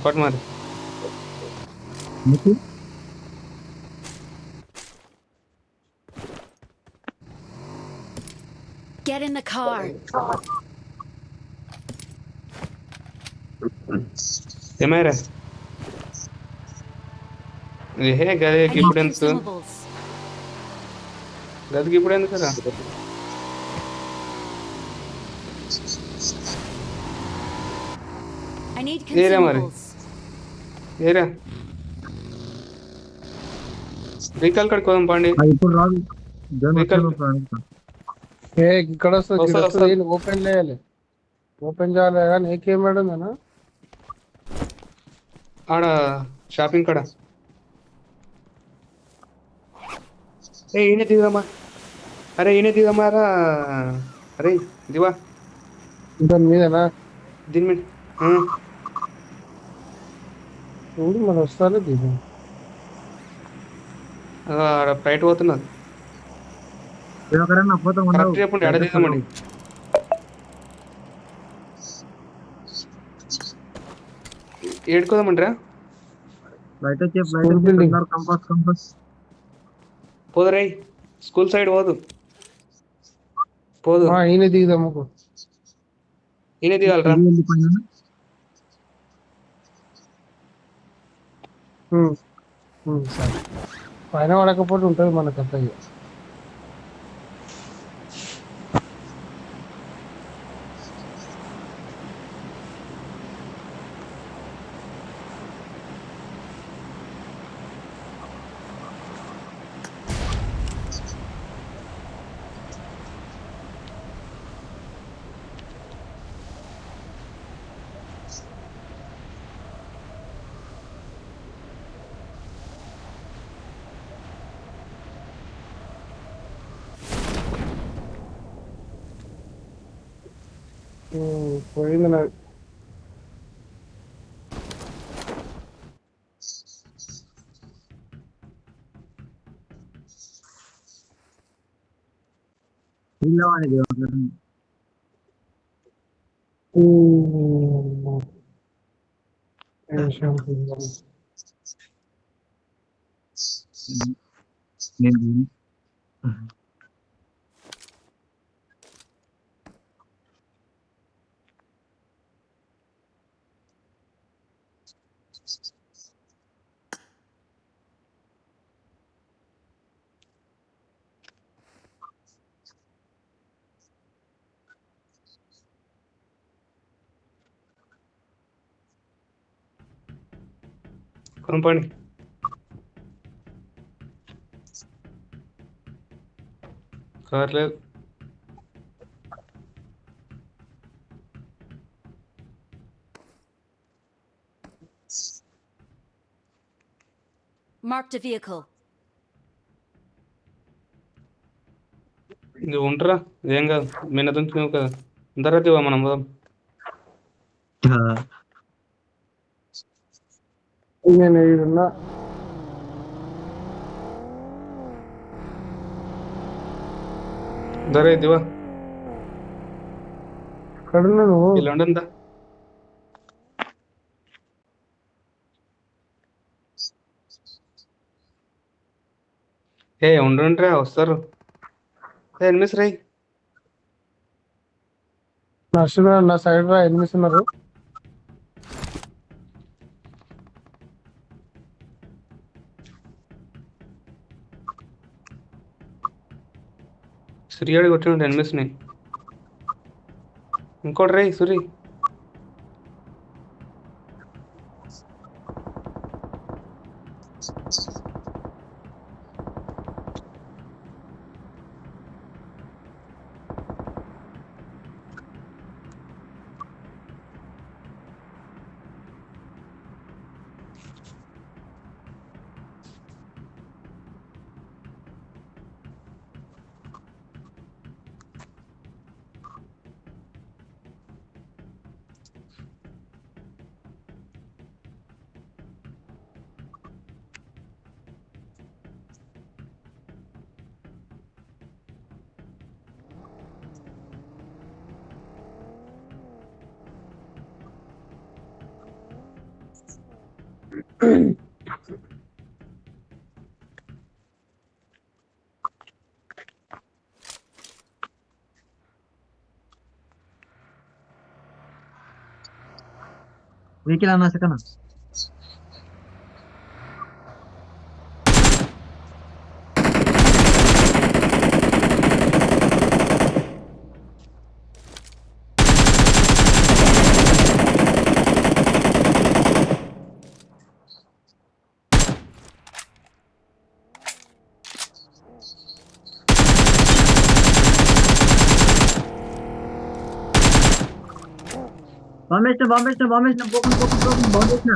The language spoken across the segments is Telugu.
కొట్టు మరి. నీకు Get in the car. ఏమైరా ఏహే I గదికి need ఇప్పుడు ఎందుకు? consumables. గదికి ఇప్పుడు ఎందుకురా? I need ఏరా మరి consumables. ఏరా రీకాల్ కడుకు పోదాం పండి. ఇప్పుడు రాదు. గేమ్ రీకాల్ వచ్చినప్పుడు ఇక్కడ వస్తుంది ఇక్కడ వస్తుంది వస్తుంది వస్తుంది. వీళ్ళు ఓపెన్ చేయాలి. ఓపెన్ చేయాలి కానీ ఏకేం మేడం అన్న ఆడ షాపింగ్ కాడ. ఈయన దిగుదామా? అరే ఈయన దిగుదామారా? అరే దివా దాని మీదనా దీని మీద. చూడు మరి వస్తారు దీని ఆడ ఫ్లైట్ పోతున్నది. ఎవరైనా పోతాం ఉండవు. కరెక్ట్ చెప్పండి ఎడ దిగుదామండి. ఏడుకోదామంటారా? బయట స్కూల్ బిల్డింగ్ కంపస్ పోదురై స్కూల్ సైడ్ పోదు పోదు. ఈయన దిగుదాము ఈయన దిగాలరా? వెళ్ళిపోయినా సరే పైన పడకపోతే ఉంటుంది మనకు అంత ఇక. పోయింది నాకు పిల్లవాడిది నేను కొనుక్కోండి. కార్ లేదు. Marked a vehicle. ఇది ఉంటారా? ఏం కాదు మిన్న దుంచుకున్నావు కదా. అందరూ దివా మనం పోదాం. నేను ఈడున్నా దరే దివా ఎక్కడున్నా నువ్వు ఇలా ఉండందా? ఉండుంట్రా వస్తారు. ఎనిమిస్ రై నడుస్తున్నారు నా సైడ్ రా ఎనిమిస్ ఉన్నారు. సురియాడి కొట్టినట్టు ఎనిమిస్ని. ఇంకోటి రై సురి. వెహికల్ అన్నా సెకండ్ బాంబేసిన పోకుండా బాంబేసిన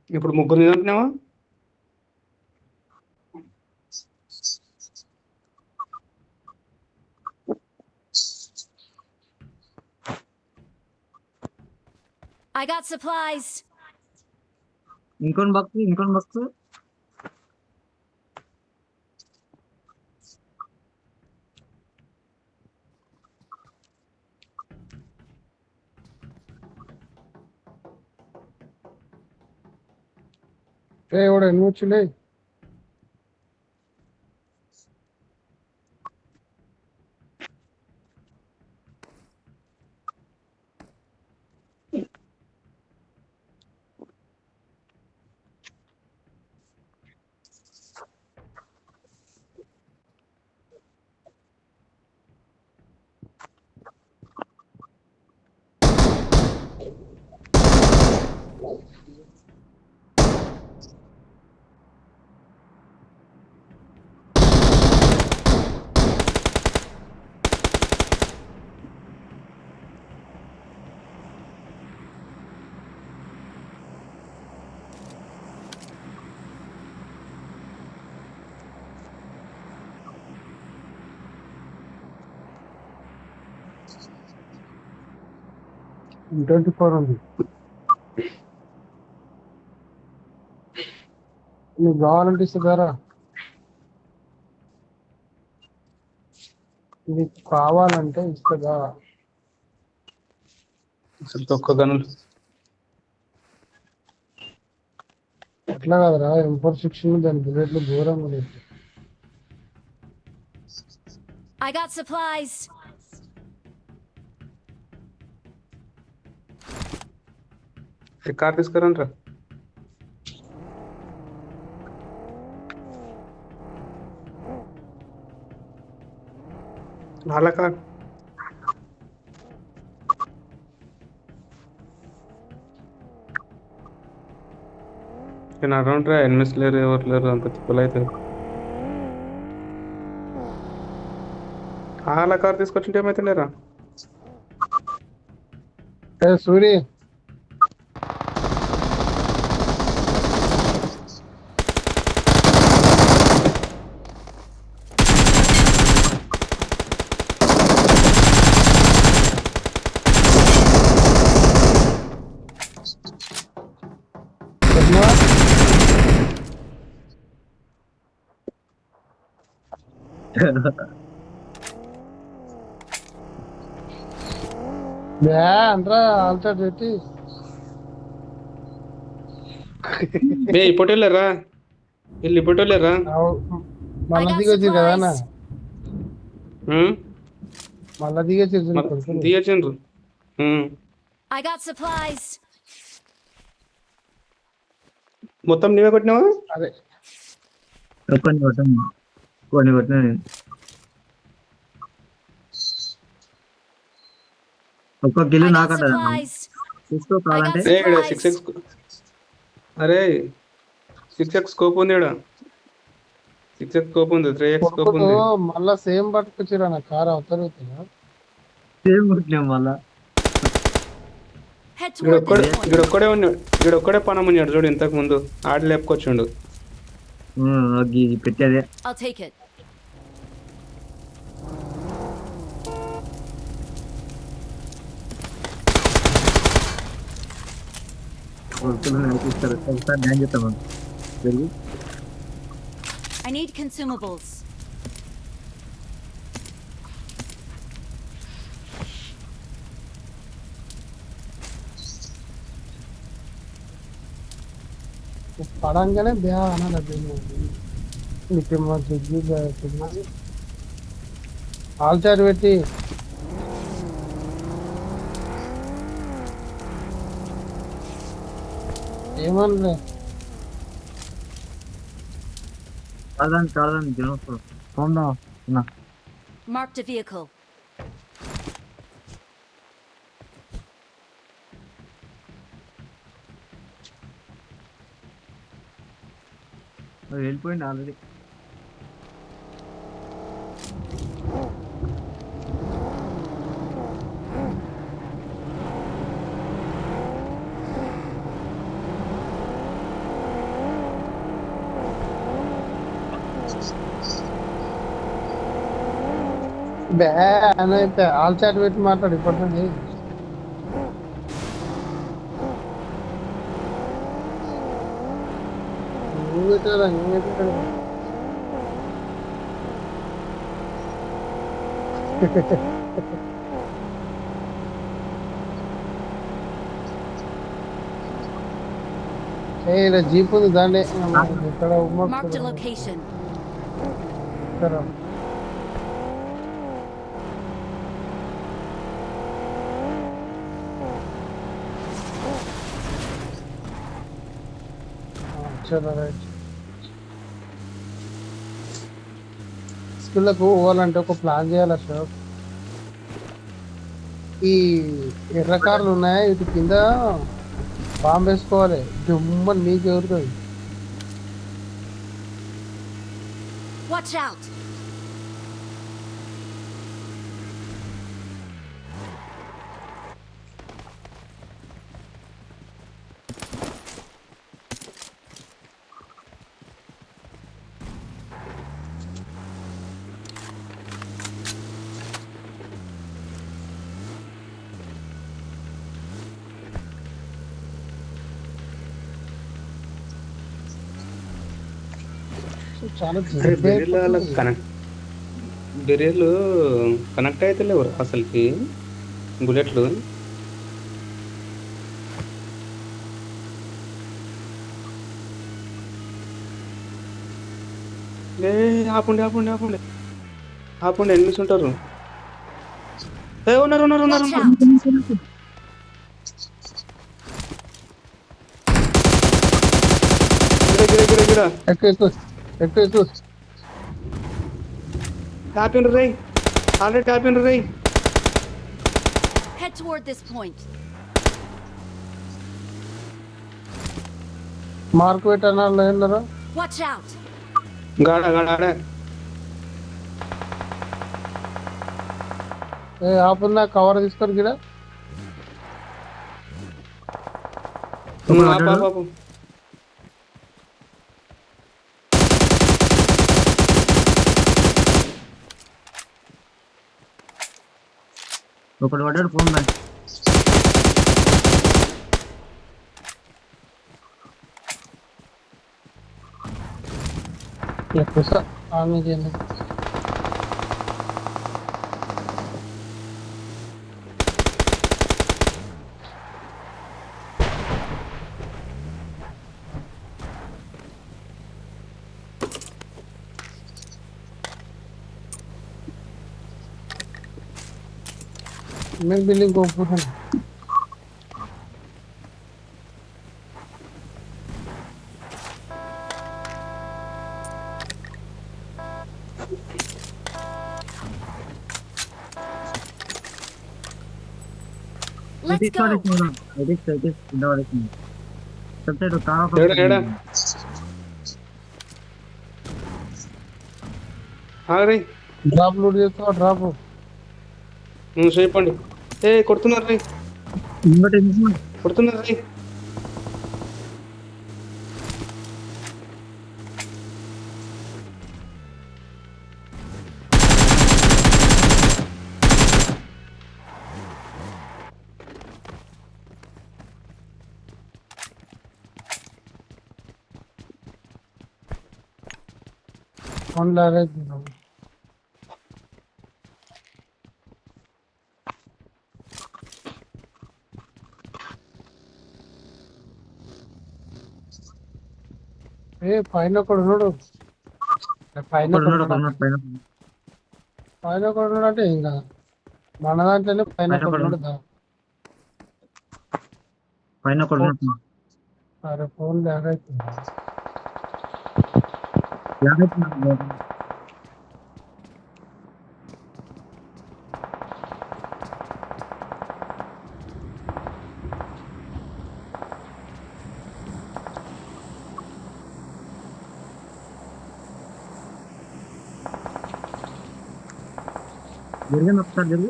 ఇప్పుడు ముగ్గురు తింటున్నావా? I got supplies. ఇంకొని బాక్స్ ఎవడ ఎన్నుచ్చులే M24 ఉంది. నీకు కావాలంటే ఇస్తుందారా? నీకు కావాలంటే ఇస్తుందా? అసలు ఒక్క గనులు ఎట్లా కదరా M416 దాని బుల్లెట్లు ఘోరంగా లేదు. I got supplies. కార్ తీసుకురండి. వాళ్ళ కార్ నేను అరౌండ్ రా, ఎనిమిస్ లేరు, ఎవరు లేరు, అంత తిప్పలు అవుతుంది. వాళ్ళ కార్ తీసుకొచ్చింటే ఏమైతే లేరా? సూరి అంట్రా ఆల్టర్ పెట్టి ఇప్పుడు వెళ్ళారా? వీళ్ళు ఇప్పుడు వెళ్ళారా? మళ్ళా దిగొచ్చు కదా అన్న, మళ్ళా దిగొచ్చు దిగచ్చిండ్రు. I got supplies. మొత్తం నీవే కొట్టినావా? అదే కొన్ని కొట్టినా నేను ఒక్క కిలో I got నాకట supplies. చూసుకో కావాలంటే I got ఇక్కడ 6x, అరే 6x స్కోప్ ఉంది, ఇక్కడ 6x స్కోప్ ఉంది, 3x స్కోప్ ఉంది. మళ్ళా సేమ్ పట్టుకొచ్చిరా నా కార్ అవుతారు సేమ్ కొట్టినాం మళ్ళా. Head toward this point. ఈడొక్కడే ఉన్నాడు, ఈడొక్కడే పనం ఉన్నాడు చూడు. ఇంతకు ముందు ఆడి లేపుకొచ్చిండు. పెట్టేదే I'll take it. పిల్లలు ఇస్తారు ఒకసారి డ్యాన్స్ చేస్తాం పెరిగి I need consumables. పడంగానే బ్యా అనాలి నిత్యమ్మ జగ్గి ఆల్చారు పెట్టి ఏమనలే కాదని తినొచ్చు చూద్దాం Marked a vehicle. వెళ్ళిపోయింది ఆల్రెడీ బ్యా అని అయితే ఆల్చారు పెట్టి మాట్లాడు ఇప్పటి నువ్వు పెట్టారా నువ్వు పెట్టాడు ఇలా జీప్ ఉంది దాంట్లో ఇక్కడ Marked a location. ఇక్కడ చలో రైట్ స్కూళ్ళకు పోవాలంటే ఒక ప్లాన్ చేయాలి అశోక్ ఈ ఎర్ర కార్లు ఉన్నాయా వీటి కింద బాంబు వేసుకోవాలి జుమ్మని నీకు ఎగురుతుంది Watch out. చాలా అరే బెరీలు బెరీలు కనెక్ట్ అయితే లేవు అసలుకి బుల్లెట్లు ఏ ఆపండి ఆపండి ఆపండి ఆపండి ఎనిమిస్ ఉంటారు ఏ ఉన్నారు ఉన్నారు ఉన్నారు Watch out. గిడ గిడ గిడ గిడ ఎక్కువ ఎక్కువ ఎక్కువ ఎక్కువ కాపిండ్రు రై ఆల్రెడీ కాపిండ్రు రై Head toward this point. Mark పెట్టాను ఏమన్నారా Watch out. గాడ గాడ ఆడ ఏ ఆపున్నా కవర్ తీసుకొని గిడ ఆపు ఆపు ఆపు ఒకటి పడ్డాడు ఫోన్ బ్యాక్ ఎక్కువ ఆమె చేయండి मैं बिल्डिंग को ऊपर है Let's go. ఏడా ఏడా ఆగరే ड्रॉप लूट देता ड्रॉप చెప్పండి ఏ కొడుతున్నారు రై ఇంకోటి కొడుతున్నారు రై ఫోన్ లాగ్ అవుతుంది. పైన ఒకడు ఉన్నాడు. పైన ఒకడు ఒకడు ఉన్నాడు, ఉన్నాడు. పైన పైన ఒకడు ఉన్నాడు అంటే ఇంకా మన దాంట్లోనే పైన పైన ఒకడు ఒకడు ఉన్నాడు. పైన ఒకడు ఉన్నాడు. అరే ఫోన్ లాగ్ అవుతుంది. జరిగింది ఒకసారి జరిగి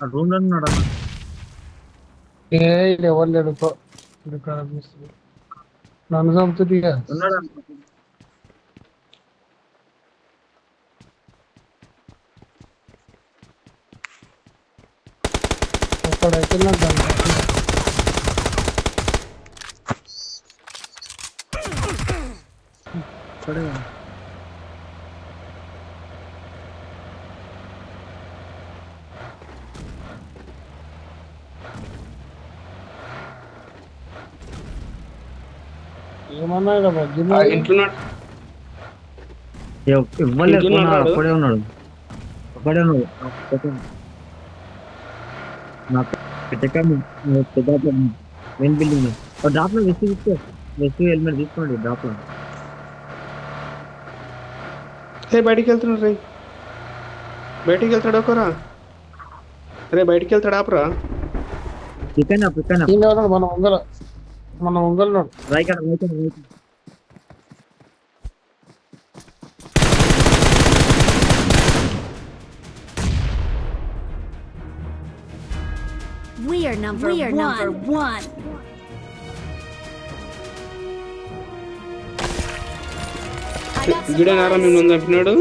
ఆ రూమ్ లో ఉన్నాడు అన్న. ఇది ఎవరు లేడుకో ఇక్కడ అనిపిస్తుంది. నన్ను చంపుతుంది ఇక. ఉన్నాడు అన్న. ఒకడైతే నాకు దాని ఇక్కడే ఉంది. ఏమన్నా ఇక్కడ మధ్యలో ఇంట్లో ఇవ్వలేదు ఇంట్లో ఫోన్, ఉన్నాడు. అక్కడే ఉన్నాడు. అక్కడే ఉన్నాడు. నా పెట్టకండి మెయిన్ బిల్డింగ్ డ్రాప్ లో వెస్ట్ హెల్మెట్ తీసుకోండి డ్రాప్ లో. బయటికి వెళ్తున్నాడు రే, బయటికి వెళ్తాడు ఒకరా. అరే బయటికి వెళ్తాడు ఆపరా. పికైనా ఈయన ఉన్నాడు, మన ఉంగల్ ఉన్నాడు. Right. We are number one. I got గిడ నారా supplies. నేను చంపినాడు.